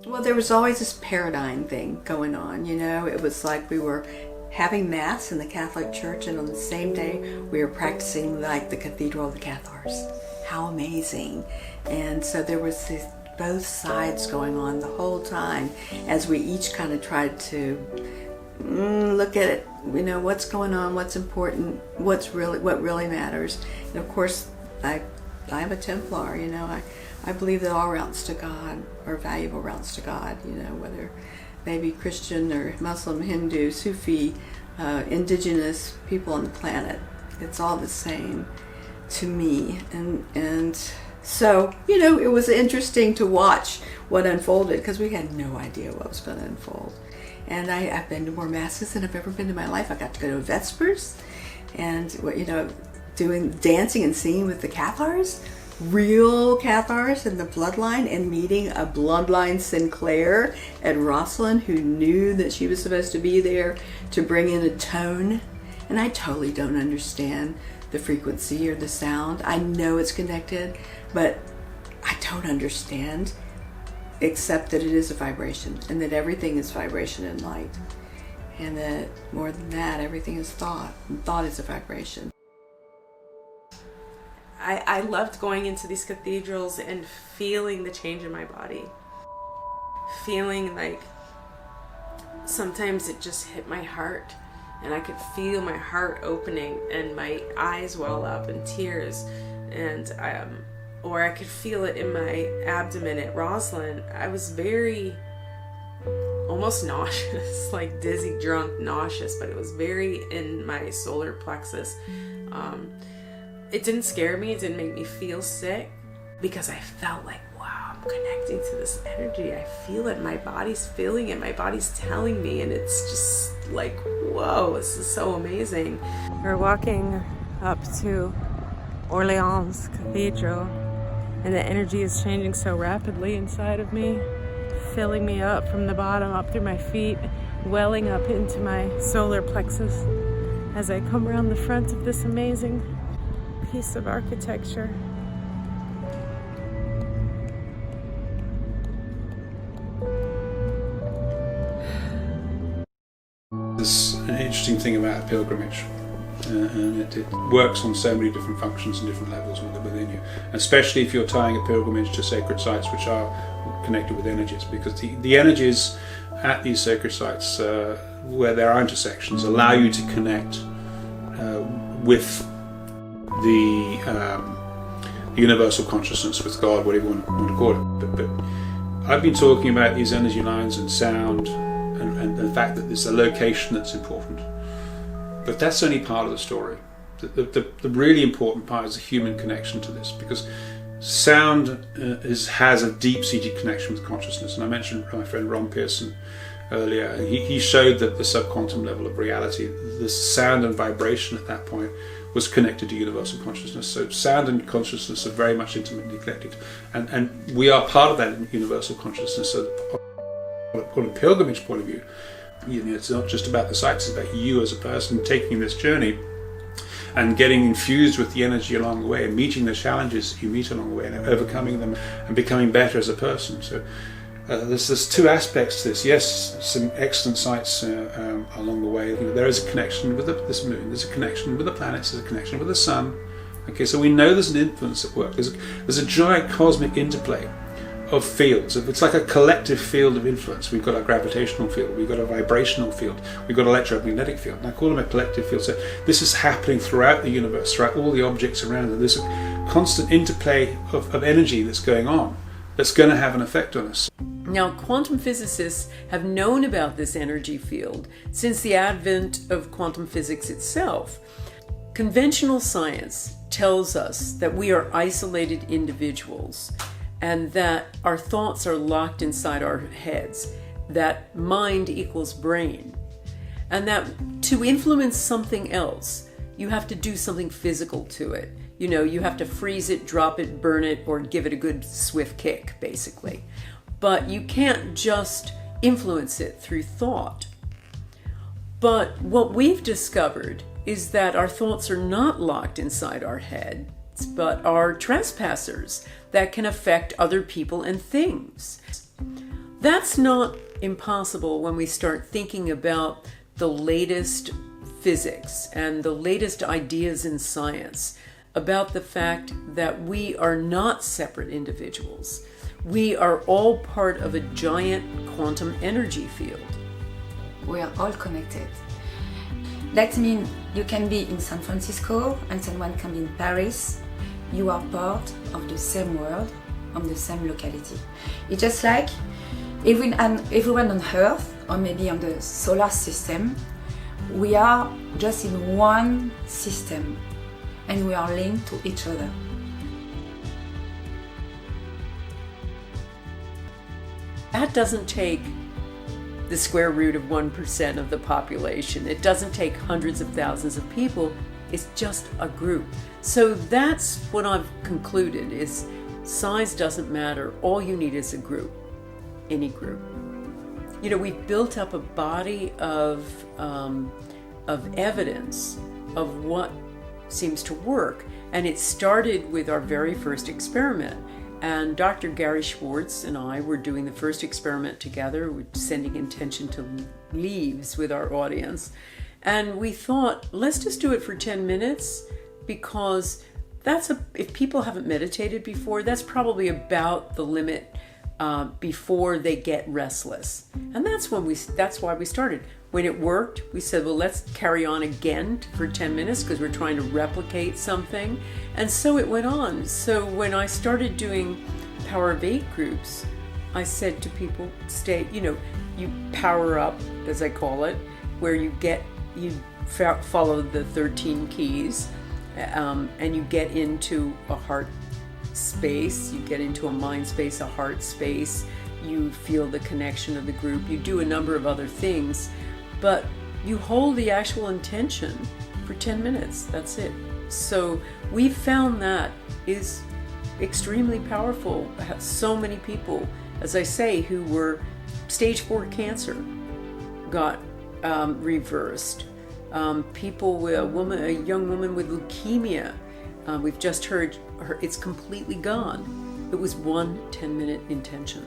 Well, there was always this paradigm thing going on, you know. It was like we were having Mass in the Catholic Church, and on the same day we were practicing like the Cathedral of the Cathars. How amazing. And so there was this, both sides going on the whole time as we each kind of tried to look at it, you know, what's going on, what's important, what really matters. And of course, I'm a Templar, you know. I believe that all routes to God are valuable routes to God, you know, whether they be Christian or Muslim, Hindu, Sufi, indigenous people on the planet. It's all the same to me. And so, you know, it was interesting to watch what unfolded because we had no idea what was going to unfold. And I've been to more masses than I've ever been in my life. I got to go to Vespers and, you know, doing dancing and singing with the Cathars, real Cathars in the bloodline, and meeting a bloodline Sinclair at Rosslyn who knew that she was supposed to be there to bring in a tone. And I totally don't understand the frequency or the sound. I know it's connected, but I don't understand, except that it is a vibration, and that everything is vibration and light, and that more than that, everything is thought, and thought is a vibration. I loved going into these cathedrals and feeling the change in my body. Feeling like sometimes it just hit my heart and I could feel my heart opening and my eyes well up in tears, and or I could feel it in my abdomen at Roslyn. I was very almost nauseous, like dizzy, drunk, nauseous, but it was very in my solar plexus. It didn't scare me, it didn't make me feel sick, because I felt like, wow, I'm connecting to this energy. I feel it, my body's feeling it, my body's telling me, and it's just like, whoa, this is so amazing. We're walking up to Orleans Cathedral, and the energy is changing so rapidly inside of me, filling me up from the bottom up through my feet, welling up into my solar plexus as I come around the front of this amazing piece of architecture. There's an interesting thing about a pilgrimage, and it works on so many different functions and different levels within you, especially if you're tying a pilgrimage to sacred sites which are connected with energies, because the energies at these sacred sites where there are intersections allow you to connect with the universal consciousness, with God, whatever you want to call it. But I've been talking about these energy lines and sound and the fact that there's a location that's important. But that's only part of the story. The really important part is the human connection to this, because sound has a deep-seated connection with consciousness. And I mentioned my friend Ron Pearson earlier. He showed that the subquantum level of reality, the sound and vibration at that point, was connected to universal consciousness. So sound and consciousness are very much intimately connected, and we are part of that universal consciousness. So on a pilgrimage point of view, you know, it's not just about the sites, it's about you as a person taking this journey and getting infused with the energy along the way, and meeting the challenges you meet along the way, and overcoming them and becoming better as a person. So there's two aspects to this. Yes, some excellent sites along the way. You know, there is a connection with this moon, there's a connection with the planets, there's a connection with the sun. Okay, so we know there's an influence at work. There's a giant cosmic interplay of fields. It's like a collective field of influence. We've got a gravitational field, we've got a vibrational field, we've got an electromagnetic field, and I call them a collective field. So this is happening throughout the universe, throughout all the objects around it. There's a constant interplay of energy that's going on, that's going to have an effect on us. Now, quantum physicists have known about this energy field since the advent of quantum physics itself. Conventional science tells us that we are isolated individuals and that our thoughts are locked inside our heads, that mind equals brain, and that to influence something else, you have to do something physical to it. You know, you have to freeze it, drop it, burn it, or give it a good swift kick, basically. But you can't just influence it through thought. But what we've discovered is that our thoughts are not locked inside our heads, but are trespassers that can affect other people and things. That's not impossible when we start thinking about the latest physics and the latest ideas in science about the fact that we are not separate individuals. We are all part of a giant quantum energy field. We are all connected. That means you can be in San Francisco and someone can be in Paris. You are part of the same world, on the same locality. It's just like everyone on Earth, or maybe on the solar system, we are just in one system and we are linked to each other. That doesn't take the square root of 1% of the population. It doesn't take hundreds of thousands of people. It's just a group. So that's what I've concluded is size doesn't matter. All you need is a group, any group. You know, we've built up a body of evidence of what seems to work. And it started with our very first experiment. And Dr. Gary Schwartz and I were doing the first experiment together, with sending intention to leaves with our audience. And we thought, let's just do it for 10 minutes because if people haven't meditated before, that's probably about the limit before they get restless. And that's why we started. When it worked, we said, well, let's carry on again for 10 minutes because we're trying to replicate something. And so it went on. So when I started doing Power of 8 groups, I said to people, you power up, as I call it, where you follow the 13 keys and you get into a heart space, you get into a mind space, a heart space, you feel the connection of the group, you do a number of other things, but you hold the actual intention for 10 minutes. That's it. So we found that is extremely powerful. So many people, as I say, who were stage 4 cancer got reversed. People with a young woman with leukemia, we've just heard it's completely gone. It was one 10-minute intention.